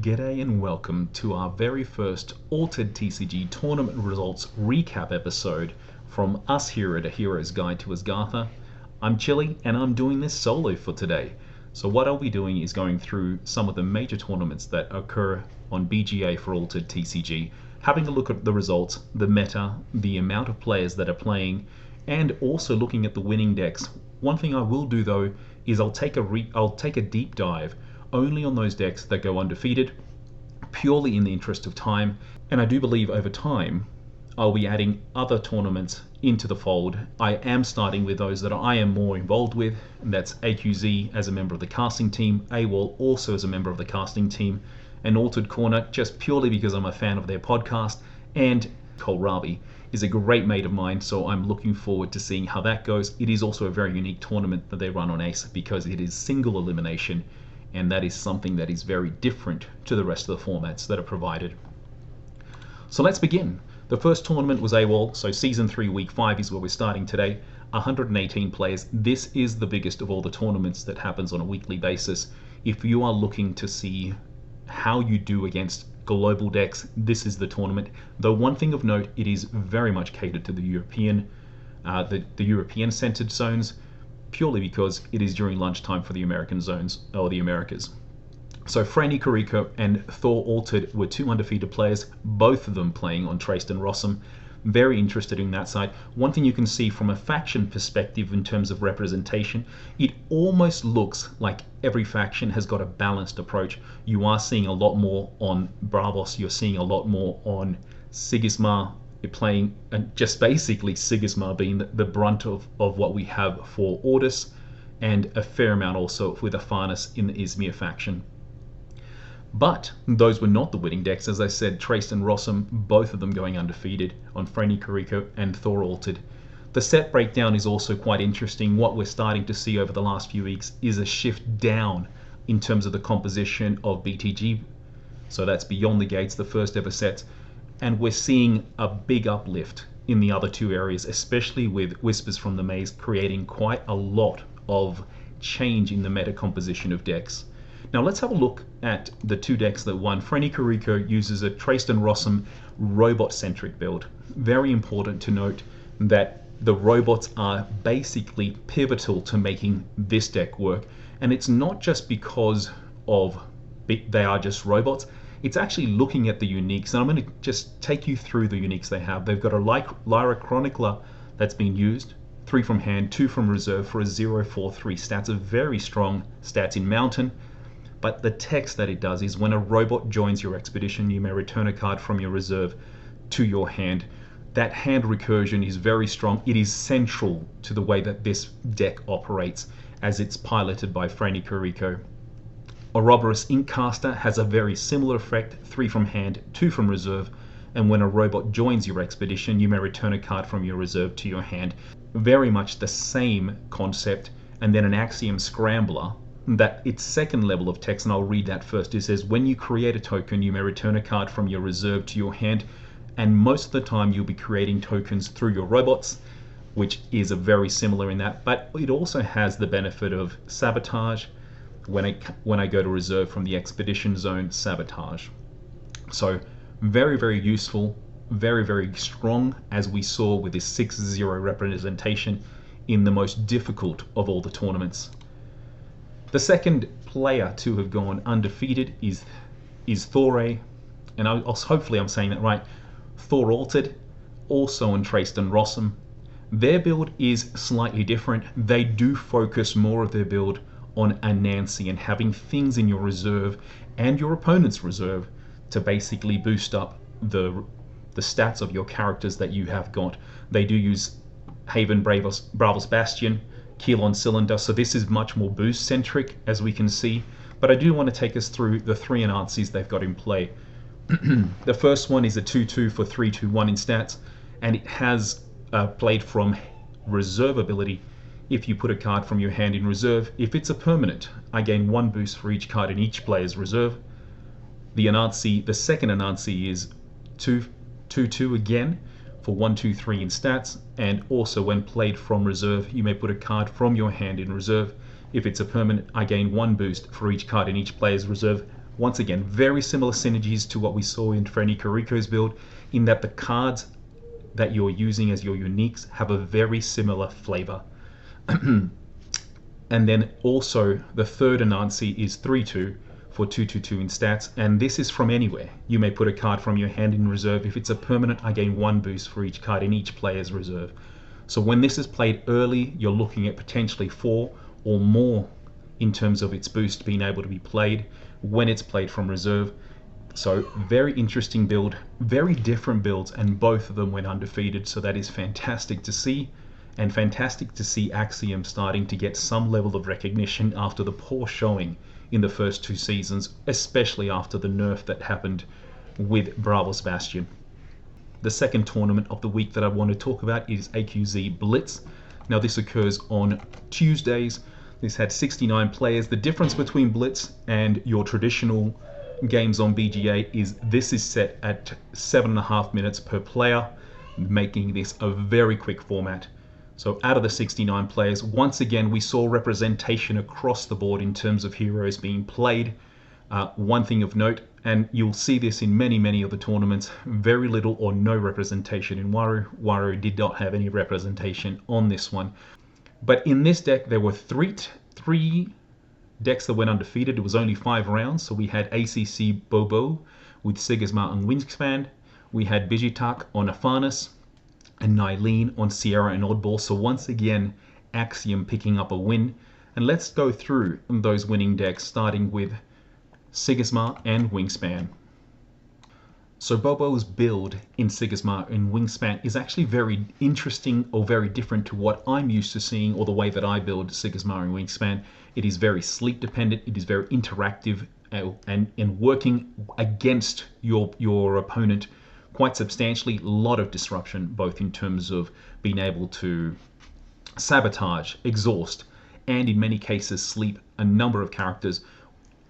G'day and welcome to our very first Altered TCG Tournament Results recap episode from us here at A Hero's Guide to Asgartha. I'm Chili and I'm doing this solo for today. So what I'll be doing is going through some of the major tournaments that occur on BGA for Altered TCG, having a look at the results, the meta, the amount of players that are playing, and also looking at the winning decks. One thing I will do though is I'll take a deep dive only on those decks that go undefeated, purely in the interest of time. And I do believe over time I'll be adding other tournaments into the fold. I am starting with those that I am more involved with, and that's AQZ as a member of the casting team, AWOL also as a member of the casting team, and Altered Corner just purely because I'm a fan of their podcast, and Kohlrabi is a great mate of mine, so I'm looking forward to seeing how that goes. It is also a very unique tournament that they run on ACE because it is single elimination, and that is something that is very different to the rest of the formats that are provided. So let's begin. The first tournament was AWOL, so Season 3, Week 5 is where we're starting today. 118 players. This is the biggest of all the tournaments that happens on a weekly basis. If you are looking to see how you do against global decks, this is the tournament. Though one thing of note, it is very much catered to the European centered zones, purely because it is during lunchtime for the American zones, or the Americas. So Franny Kariko and Thor Altered were two undefeated players, both of them playing on Traced and Rossum. Very interested in that side. One thing you can see from a faction perspective in terms of representation, it almost looks like every faction has got a balanced approach. You are seeing a lot more on Bravos, you're seeing a lot more on Sigismar. You're playing, and just basically Sigismar being the brunt of what we have for Ordis, and a fair amount also with Afanis in the Izmir faction. But those were not the winning decks. As I said, Traced and Rossum, both of them going undefeated on Franny Kariko and Thor Altered. The set breakdown is also quite interesting. What we're starting to see over the last few weeks is a shift down in terms of the composition of BTG. So that's Beyond the Gates, the first ever sets. And we're seeing a big uplift in the other two areas, especially with Whispers from the Maze creating quite a lot of change in the meta composition of decks. Now let's have a look at the two decks that won. Franny Kariko uses a Traced and Rossum robot-centric build. Very important to note that the robots are basically pivotal to making this deck work. And it's not just because they are just robots. It's actually looking at the uniques, and I'm going to just take you through the uniques they have. They've got a Lyra Chronicler that's been used, 3 from hand, 2 from reserve for a 0-4-3 stats, a very strong stats in Mountain. But the text that it does is when a robot joins your expedition, you may return a card from your reserve to your hand. That hand recursion is very strong. It is central to the way that this deck operates as it's piloted by Franny Kariko. Ouroboros Inkcaster has a very similar effect, 3 from hand, 2 from reserve, and when a robot joins your expedition, you may return a card from your reserve to your hand. Very much the same concept. And then an Axiom Scrambler, that its second level of text, and I'll read that first. It says, when you create a token, you may return a card from your reserve to your hand, and most of the time you'll be creating tokens through your robots, which is a very similar in that, but it also has the benefit of sabotage. When I go to reserve from the expedition zone, sabotage. So very, very useful, very, very strong, as we saw with this 6-0 representation in the most difficult of all the tournaments. The second player to have gone undefeated is Thore, and hopefully I'm saying that right. Thor Altered, also on Traced and Rossum. Their build is slightly different. They do focus more of their build on Anansi and having things in your reserve and your opponent's reserve to basically boost up the stats of your characters that you have got. They do use Haven, Bravos Bastion, Keelon Cylinder, so this is much more boost centric, as we can see. But I do want to take us through the 3 Anansis they've got in play. The first one is a 2-2 for 3-2-1 in stats, and it has played from reserve ability. If you put a card from your hand in reserve, if it's a permanent, I gain 1 boost for each card in each player's reserve. The second Anansi is 2-2 again for 1-2-3 in stats, and also when played from reserve, you may put a card from your hand in reserve. If it's a permanent, I gain 1 boost for each card in each player's reserve. Once again, very similar synergies to what we saw in Frenny Kariko's build, in that the cards that you're using as your uniques have a very similar flavor. And then also the third Anansi is 3/2 for 2/2 in stats, and this is from anywhere. You may put a card from your hand in reserve. If it's a permanent, I gain 1 boost for each card in each player's reserve. So when this is played early, you're looking at potentially 4 or more in terms of its boost being able to be played when it's played from reserve. So very interesting build, very different builds, and both of them went undefeated, so that is fantastic to see. And fantastic to see Axiom starting to get some level of recognition after the poor showing in the first 2 seasons, especially after the nerf that happened with Bravo Sebastian. The second tournament of the week that I want to talk about is AQZ Blitz. Now this occurs on Tuesdays. This had 69 players. The difference between Blitz and your traditional games on BGA is this is set at 7.5 minutes per player, making this a very quick format. So out of the 69 players, once again, we saw representation across the board in terms of heroes being played. One thing of note, and you'll see this in many of the tournaments, very little or no representation in Waru. Waru did not have any representation on this one. But in this deck, there were three decks that went undefeated. It was only 5 rounds. So we had ACC Bobo with Sigismar and Wingspan. We had Bijitak on Afanis, and Nylene on Sierra and Oddball. So once again, Axiom picking up a win. And let's go through those winning decks, starting with Sigismar and Wingspan. So Bobo's build in Sigismar and Wingspan is actually very interesting, or very different to what I'm used to seeing, or the way that I build Sigismar and Wingspan. It is very sleep dependent, it is very interactive, and working against your opponent quite substantially. A lot of disruption, both in terms of being able to sabotage, exhaust, and in many cases sleep a number of characters.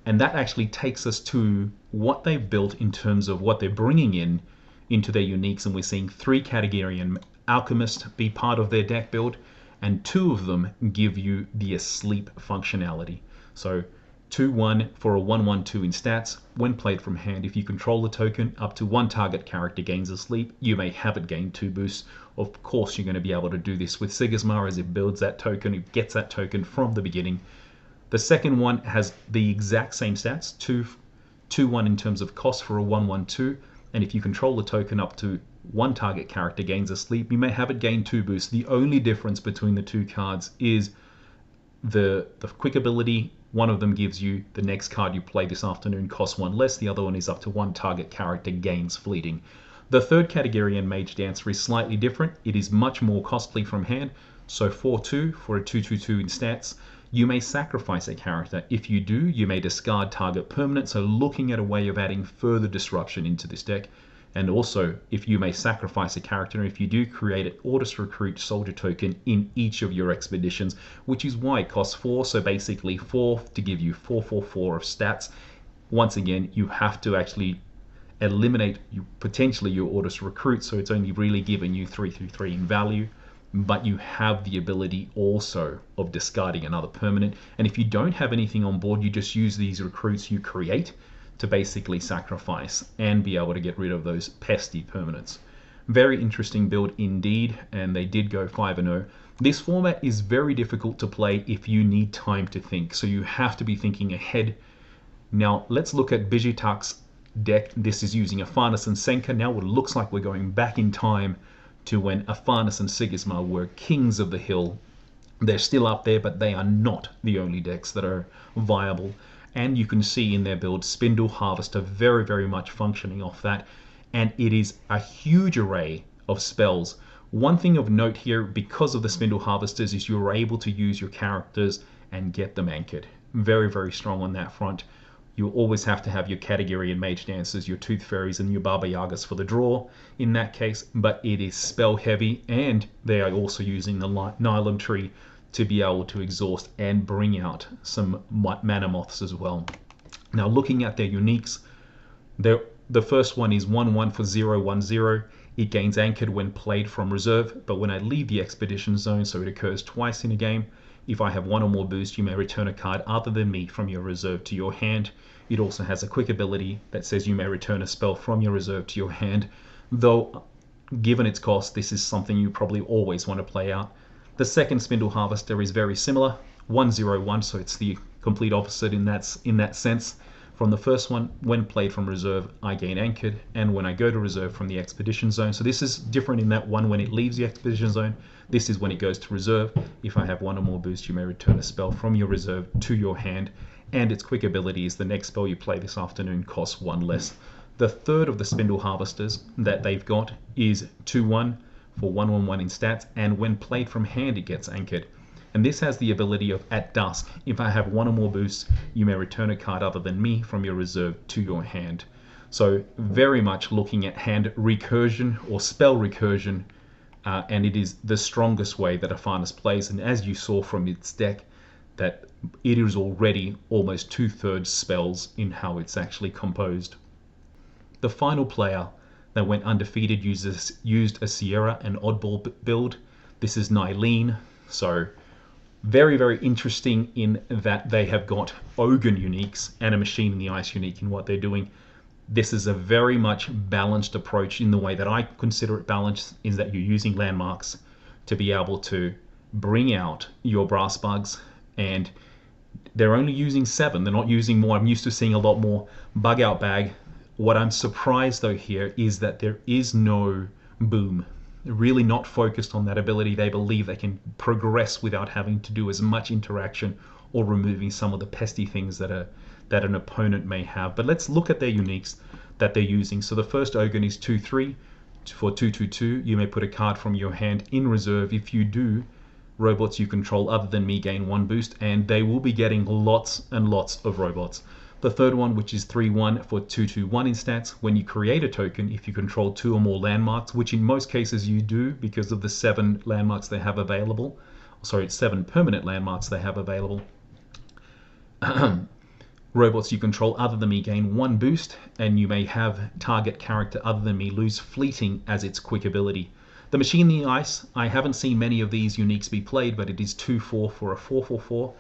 And that actually takes us to what they've built in terms of what they're bringing into their uniques. And we're seeing 3 Katagirian Alchemist be part of their deck build, and 2 of them give you the asleep functionality. So 2/1 for a 1/1/2 in stats. When played from hand, if you control the token, up to 1 target character gains a sleep. You may have it gain 2 boosts. Of course, you're going to be able to do this with Sigismar, as it builds that token, it gets that token from the beginning. The second one has the exact same stats, 2/1 in terms of cost for a 1/1/2. And if you control the token, up to 1 target character gains a sleep. You may have it gain 2 boosts. The only difference between the 2 cards is the quick ability. One of them gives you the next card you play this afternoon costs 1 less. The other one is up to 1 target character gains fleeting. The third category in Mage Dancer is slightly different. It is much more costly from hand. So 4/2 for a 2/2/2 in stats. You may sacrifice a character. If you do, you may discard target permanent. So looking at a way of adding further disruption into this deck. And also, if you may sacrifice a character, if you do, create an Orders Recruit soldier token in each of your expeditions, which is why it costs 4. So basically 4 to give you 4/4/4 of stats. Once again, you have to actually eliminate potentially your Orders Recruit, so it's only really giving you 3/3 in value. But you have the ability also of discarding another permanent. And if you don't have anything on board, you just use these recruits you create to basically sacrifice and be able to get rid of those pesky permanents. Very interesting build indeed, and they did go 5-0. This format is very difficult to play if you need time to think, so you have to be thinking ahead. Now let's look at Bijitak's deck. This is using Afanis and Senka. Now it looks like we're going back in time to when Afanis and Sigismar were kings of the hill. They're still up there, but they are not the only decks that are viable. And you can see in their build, Spindle Harvester very much functioning off that. And it is a huge array of spells. One thing of note here, because of the Spindle Harvesters, is you're able to use your characters and get them anchored. Very strong on that front. You always have to have your Katagiri and Mage Dancers, your Tooth Fairies and your Baba Yagas for the draw in that case, but it is spell heavy, and they are also using the Nylon Tree to be able to exhaust and bring out some Mana Moths as well. Now looking at their uniques, the first one is 1/1 for 0/1/0. It gains anchored when played from reserve, but when I leave the expedition zone, so it occurs twice in a game. If I have 1 or more boosts, you may return a card other than me from your reserve to your hand. It also has a quick ability that says you may return a spell from your reserve to your hand, though given its cost, this is something you probably always want to play out. The second Spindle Harvester is very similar, 1/0/1, so it's the complete opposite in that sense. From the first one, when played from reserve, I gain anchored, and when I go to reserve from the expedition zone. So this is different in that one, when it leaves the expedition zone. This is when it goes to reserve. If I have one or more boosts, you may return a spell from your reserve to your hand, and its quick ability is the next spell you play this afternoon costs 1 less. The third of the Spindle Harvesters that they've got is 2/1 for 1/1 in stats, and when played from hand it gets anchored. And this has the ability of, at dusk, if I have one or more boosts, you may return a card other than me from your reserve to your hand. So very much looking at hand recursion or spell recursion, and it is the strongest way that Arphanus plays. And as you saw from its deck, that it is already almost 2/3 spells in how it's actually composed. The final player that went undefeated used a Sierra and Oddball build. This is Nylene. So very, very interesting in that they have got Ogun uniques and a Machine in the Ice unique in what they're doing. This is a very much balanced approach in the way that I consider it balanced, is that you're using landmarks to be able to bring out your brass bugs, and they're only using 7. They're not using more. I'm used to seeing a lot more bug out bag. What I'm surprised though here is that there is no boom. Really not focused on that ability. They believe they can progress without having to do as much interaction or removing some of the pesky things that an opponent may have. But let's look at their uniques that they're using. So the first Ogun is 2/3 for 2/2/2. You may put a card from your hand in reserve. If you do, robots you control other than me gain 1 boost, and they will be getting lots and lots of robots. The third one, which is 3/1 for 2/2/1 in stats, when you create a token, if you control 2 or more landmarks, which in most cases you do because of the 7 landmarks they have available. Sorry, it's 7 permanent landmarks they have available. Robots you control other than me gain 1 boost, and you may have target character other than me lose fleeting as its quick ability. The Machine in the Ice, I haven't seen many of these uniques be played, but it is 2/4 for a 4/4/4.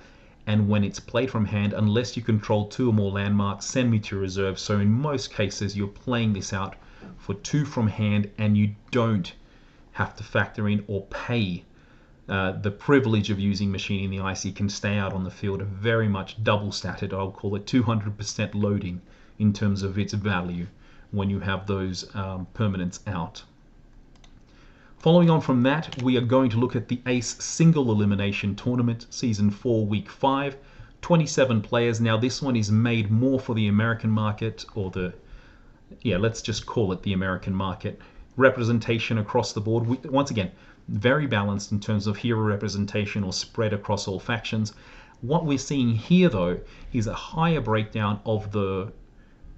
And when it's played from hand, unless you control 2 or more landmarks, send me to reserve. So in most cases, you're playing this out for 2 from hand, and you don't have to factor in or pay the privilege of using Machine in the Ice. You can stay out on the field very much double statted. I'll call it 200% loading in terms of its value when you have those permanents out. Following on from that, we are going to look at the Ace Single Elimination Tournament, Season 4, Week 5. 27 players. Now this one is made more for the American market, or let's just call it the American market. Representation across the board. Once again, very balanced in terms of hero representation or spread across all factions. What we're seeing here, though, is a higher breakdown of the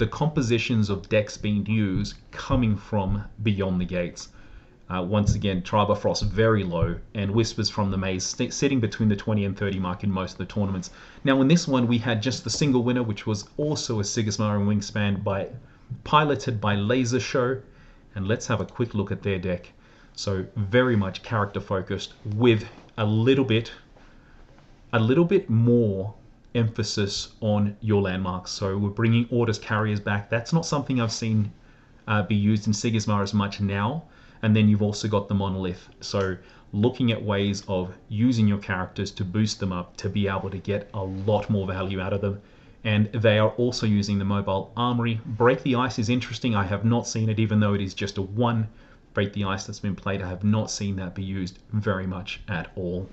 compositions of decks being used coming from beyond the gates. Once again, Tribe of Frost very low, and Whispers from the Maze sitting between the 20 and 30 mark in most of the tournaments. Now in this one we had just the single winner, which was also a Sigismar and Wingspan piloted by Laser Show, and let's have a quick look at their deck. So very much character focused with a little bit more emphasis on your landmarks. So we're bringing Orders Carriers back. That's not something I've seen be used in Sigismar as much now. And then you've also got the Monolith. So looking at ways of using your characters to boost them up to be able to get a lot more value out of them. And they are also using the Mobile Armory. Break the Ice is interesting. I have not seen it, even though it is just a 1 Break the Ice that's been played. I have not seen that be used very much at all.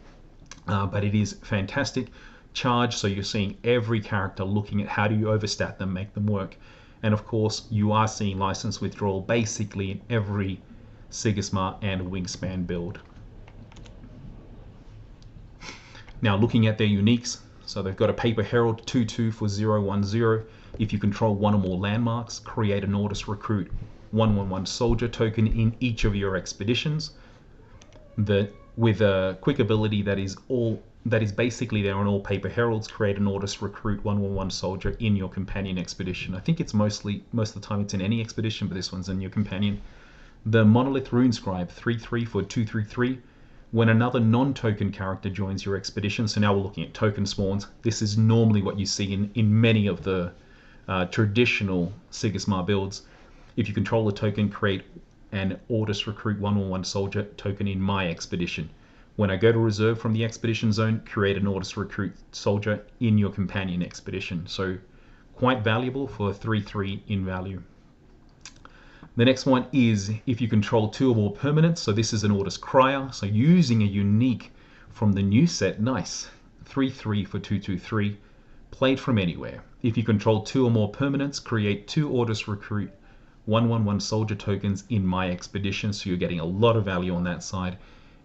But it is fantastic. Charge, so you're seeing every character looking at how do you overstat them, make them work. And of course, you are seeing license withdrawal basically in every Sigismar and Wingspan build. Now looking at their uniques, so they've got a Paper Herald 2/2 for 0/1/0. If you control 1 or more landmarks, create an Orders Recruit 1/1/1 soldier token in each of your expeditions. With a quick ability that is basically there on all Paper Heralds, create an Orders Recruit 1/1/1 soldier in your companion expedition. I think it's most of the time it's in any expedition, but this one's in your companion. The Monolith Runescribe 3/3 for 2/3/3. When another non-token character joins your expedition, so now we're looking at token spawns. This is normally what you see in many of the traditional Sigismar builds. If you control a token, create an Ordis Recruit 1/1 soldier token in my expedition. When I go to reserve from the expedition zone, create an Ordis Recruit soldier in your companion expedition. So quite valuable for 3/3 in value. The next one is if you control 2 or more permanents. So this is an Ordis Crier. So using a unique from the new set, nice. 3/3 for 2/2/3, played from anywhere. If you control 2 or more permanents, create 2 Ordis Recruit 1/1 soldier tokens in my expedition. So you're getting a lot of value on that side.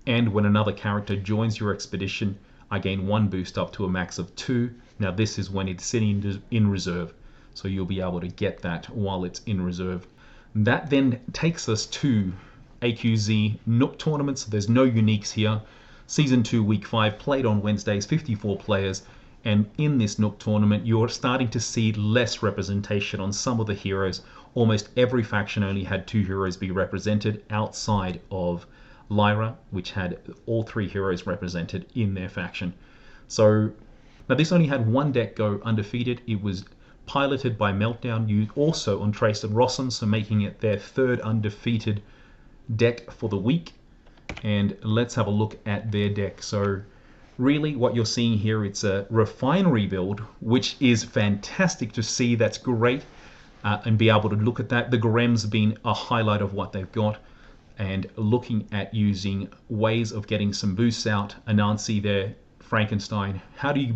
And when another character joins your expedition, I gain 1 boost up to a max of 2. Now this is when it's sitting in reserve, so you'll be able to get that while it's in reserve. That then takes us to AQZ Nook tournaments. There's no uniques here. Season 2, Week 5, played on Wednesdays, 54 players. And in this Nook tournament, you're starting to see less representation on some of the heroes. Almost every faction only had 2 heroes be represented outside of Lyra, which had all 3 heroes represented in their faction. So now this only had 1 deck go undefeated. It was piloted by Meltdown, used also on Trace and Rossum, so making it their 3rd undefeated deck for the week. And let's have a look at their deck. So really what you're seeing here, it's a refinery build, which is fantastic to see. That's great, and be able to look at that. The Grem's been a highlight of what they've got, and looking at using ways of getting some boosts out. Anansi there, Frankenstein. How do you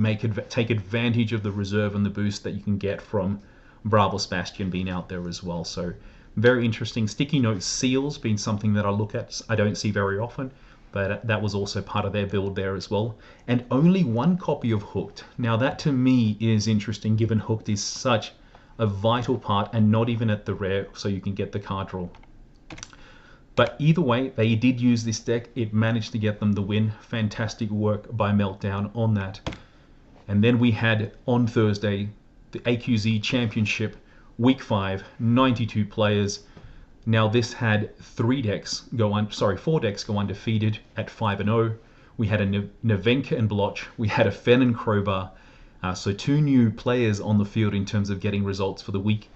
take advantage of the reserve and the boost that you can get from Bravos Bastion being out there as well? So very interesting. Sticky Note Seals being something that I look at. I don't see very often, but that was also part of their build there as well. And only 1 copy of Hooked. Now that to me is interesting, given Hooked is such a vital part, and not even at the rare, so you can get the card draw. But either way, they did use this deck. It managed to get them the win. Fantastic work by Meltdown on that. And then we had on Thursday the AQZ Championship, Week 5, 92 players. Now this had 4 decks go undefeated at 5-0. We had a Nevenka and Blotch. We had a Fen and Crowbar. So 2 new players on the field in terms of getting results for the week.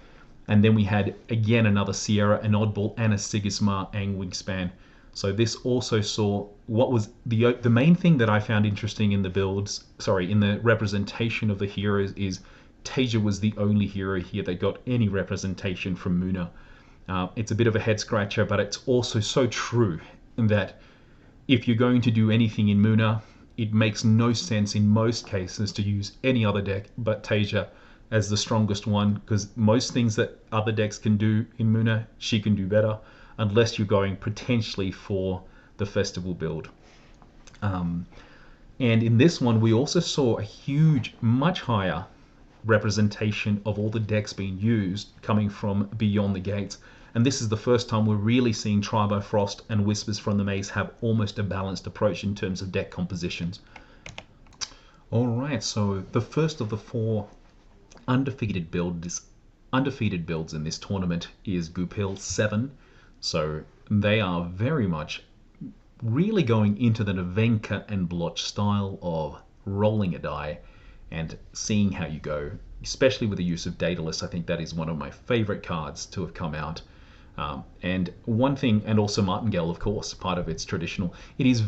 And then we had, again, another Sierra, an Oddball, and a Sigismar and Wingspan. So this also saw what was the main thing that I found interesting in the builds, in the representation of the heroes, is Tasia was the only hero here that got any representation from Muna. It's a bit of a head scratcher, but it's also so true that if you're going to do anything in Muna, it makes no sense in most cases to use any other deck but Tasia as the strongest one, because most things that other decks can do in Muna, she can do better, unless you're going potentially for the festival build. And in this one, we also saw a huge, much higher representation of all the decks being used coming from beyond the gates. And this is the first time we're really seeing Tribo Frost and Whispers from the Maze have almost a balanced approach in terms of deck compositions. Alright, so the first of the 4 undefeated builds in this tournament is Goupil 7. So they are very much really going into the Nevenka and Blotch style of rolling a die and seeing how you go, especially with the use of Daedalus. I think that is one of my favorite cards to have come out. And one thing, and also Martingale, of course, part of its traditional. It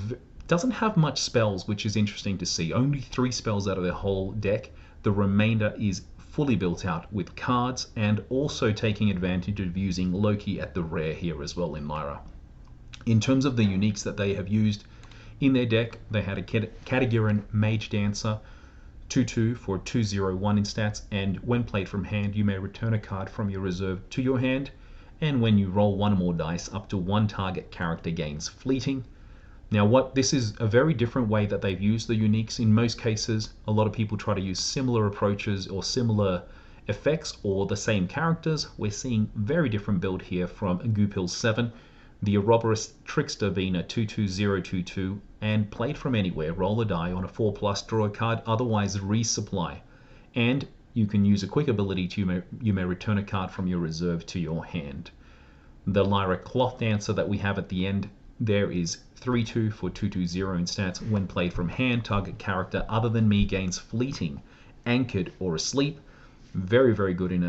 doesn't have much spells, which is interesting to see. Only 3 spells out of their whole deck. The remainder is fully built out with cards, and also taking advantage of using Loki at the rare here as well in Lyra. In terms of the uniques that they have used in their deck, they had a Katagiran Mage Dancer, 2/2 for 2/0/1 in stats, and when played from hand, you may return a card from your reserve to your hand, and when you roll 1 or more dice, up to 1 target character gains fleeting. Now this is a very different way that they've used the uniques. In most cases, a lot of people try to use similar approaches or similar effects or the same characters. We're seeing very different build here from Goupil 7. The Ouroboros Trickster being a 2/2/0/2/2 and played from anywhere. Roll a die on a 4+, draw a card, otherwise resupply. And you can use a quick ability to you may return a card from your reserve to your hand. The Lyra Cloth Dancer that we have at the end there is 3/2 for 2/2/0 in stats. When played from hand, target character other than me gains fleeting, anchored, or asleep. Very, very good in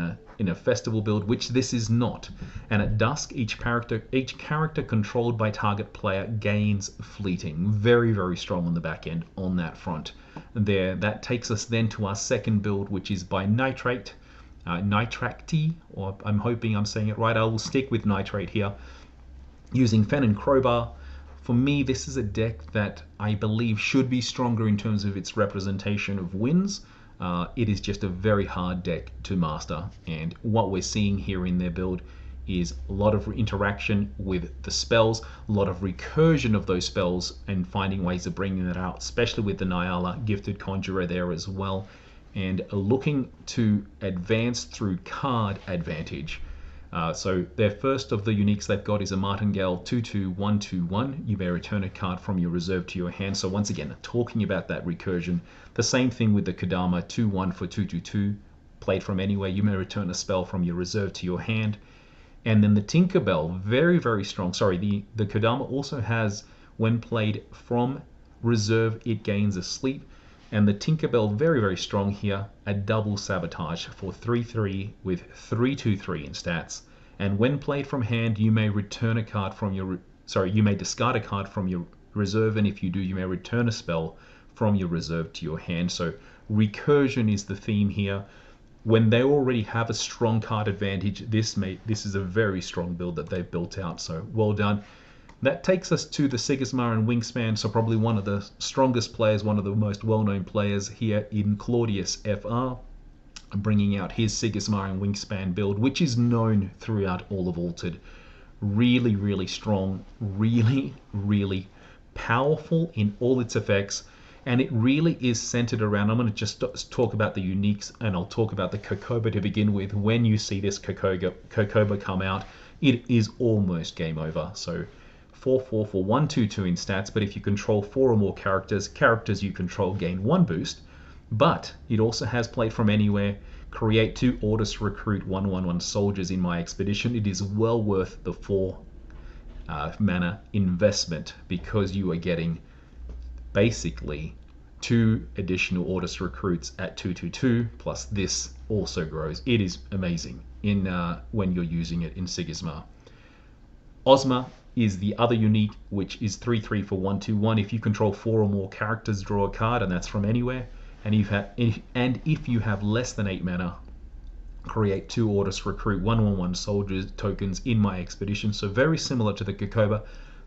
a festival build, which this is not. And at dusk, each character controlled by target player gains fleeting. Very, very strong on the back end on that front. There, that takes us then to our second build, which is by Nitrate. Nitracti, or I'm hoping I'm saying it right. I will stick with Nitrate here. Using Fen and Crowbar. For me, this is a deck that I believe should be stronger in terms of its representation of wins. It is just a very hard deck to master, and what we're seeing here in their build is a lot of interaction with the spells, a lot of recursion of those spells, and finding ways of bringing that out, especially with the Nyala Gifted Conjurer there as well, and looking to advance through card advantage. So their first of the uniques they've got is a Martingale 2/2/1/2/1. You may return a card from your reserve to your hand. So once again, talking about that recursion. The same thing with the Kodama 2/1 for 2/2/2. Played from anywhere, you may return a spell from your reserve to your hand. And then the Tinkerbell, very, very strong. Sorry, the Kodama also has, when played from reserve, it gains a sleep. And the Tinkerbell, very, very strong here, a double sabotage for 3/3 with 3/2/3 in stats. And when played from hand, you may return a card from your, you may discard a card from your reserve, and if you do, you may return a spell from your reserve to your hand. So recursion is the theme here. When they already have a strong card advantage, this is a very strong build that they've built out. So well done. That takes us to the Sigismar and Wingspan, so probably one of the strongest players, one of the most well-known players here in Claudius FR, bringing out his Sigismar and Wingspan build, which is known throughout all of Altered. Really, really strong, really, really powerful in all its effects, and it really is centered around, I'm going to just talk about the uniques, and I'll talk about the Kokoba to begin with. When you see this Kokoba come out, it is almost game over. So 4/4 for 1/2/2 in stats, but if you control 4 or more characters you control gain 1 boost. But it also has played from anywhere, create 2 orders, recruit 1/1/1 soldiers in my expedition. It is well worth the 4 mana investment, because you are getting basically 2 additional orders recruits at 2/2/2, plus this also grows. It is amazing in when you're using it in Sigismar. Ozma is the other unique, which is 3/3 for 1/2/1. If you control 4 or more characters, draw a card, and that's from anywhere. And if you have less than 8 mana, create 2 orders, recruit 1/1/1 soldiers tokens in my expedition. So very similar to the Kokoba.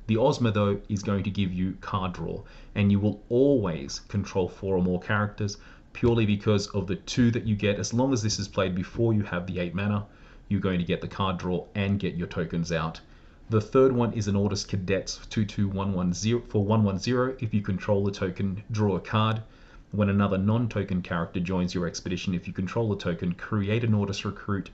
The Ozma, though, is going to give you card draw, and you will always control 4 or more characters, purely because of the 2 that you get. As long as this is played before you have the 8 mana, you're going to get the card draw and get your tokens out. The third one is an Orders Cadets 2/2/1/1/0 for 1/1/0. If you control the token, draw a card. When another non-token character joins your expedition, if you control the token, create an Orders Recruit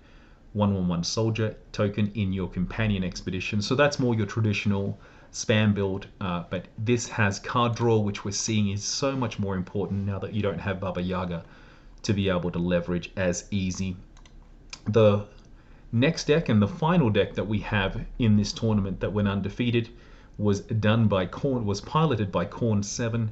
1/1/1 soldier token in your companion expedition. So that's more your traditional spam build, but this has card draw, which we're seeing is so much more important now that you don't have Baba Yaga to be able to leverage as easy. The next deck, and the final deck that we have in this tournament that went undefeated, was piloted by Corn7,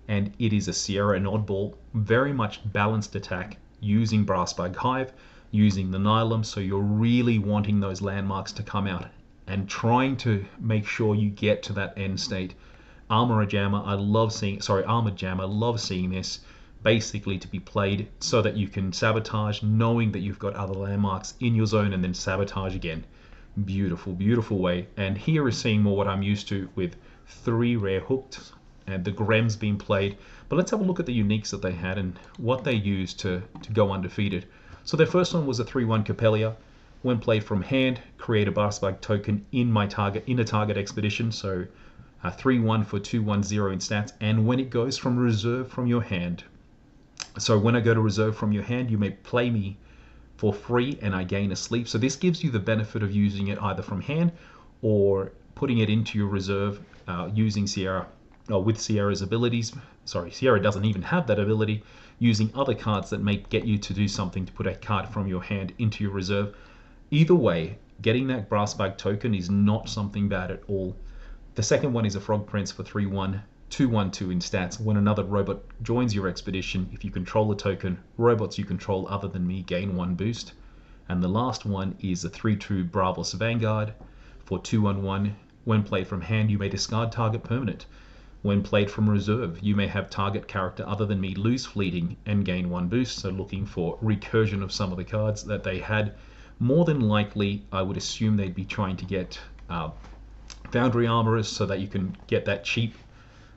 and it is a Sierra and Oddball, very much balanced attack, using Brassbug Hive, using the Nylum, so you're really wanting those landmarks to come out and trying to make sure you get to that end state. Armored Jammer, I love seeing this, basically to be played so that you can sabotage, knowing that you've got other landmarks in your zone, and then sabotage again. Beautiful, beautiful way. And here is seeing more what I'm used to, with 3 rare hooked and the Grem's being played. But let's have a look at the uniques that they had and what they used to go undefeated. So their first one was a 3/1 Capellia. When played from hand, create a Brassbug token in a target expedition. So 3/1 for 2/1/0 in stats. And when it goes from reserve from your hand, so when I go to reserve from your hand, you may play me for free and I gain a sleep. So this gives you the benefit of using it either from hand or putting it into your reserve using Sierra, with Sierra's abilities. Sorry, Sierra doesn't even have that ability. Using other cards that may get you to do something to put a card from your hand into your reserve. Either way, getting that Brassbug token is not something bad at all. The second one is a Frog Prince for 3/1 2/1/2 in stats. When another robot joins your expedition, if you control a token, robots you control other than me gain 1 boost. And the last one is a 3/2 Bravos Vanguard for 2/1/1. When played from hand, you may discard target permanent. When played from reserve, you may have target character other than me lose fleeting and gain 1 boost. So looking for recursion of some of the cards that they had. More than likely, I would assume they'd be trying to get Foundry Armorers so that you can get that cheap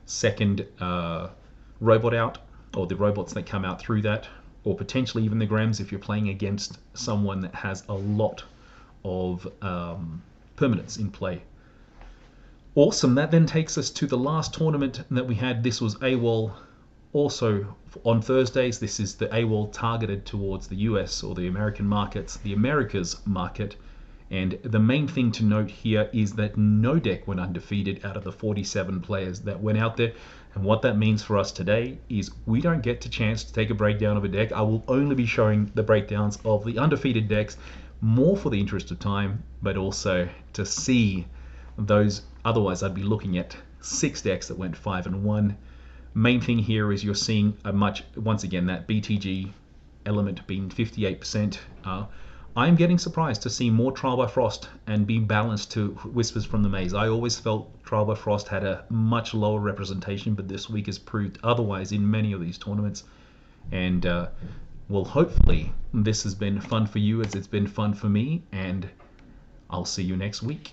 second robot out, or the robots that come out through that, or potentially even the Grams if you're playing against someone that has a lot of permanents in play. Awesome. That then takes us to the last tournament that we had. This was AWOL. Also on Thursdays, this is the AWOL targeted towards the US or the American markets, the Americas market. And the main thing to note here is that no deck went undefeated out of the 47 players that went out there. And what that means for us today is we don't get the chance to take a breakdown of a deck. I will only be showing the breakdowns of the undefeated decks, more for the interest of time, but also to see those. Otherwise, I'd be looking at 6 decks that went 5-1. Main thing here is you're seeing a once again, that BTG element being 58%. I'm getting surprised to see more Trial by Frost and be balanced to Whispers from the Maze. I always felt Trial by Frost had a much lower representation, but this week has proved otherwise in many of these tournaments. And well, hopefully this has been fun for you as it's been fun for me, and I'll see you next week.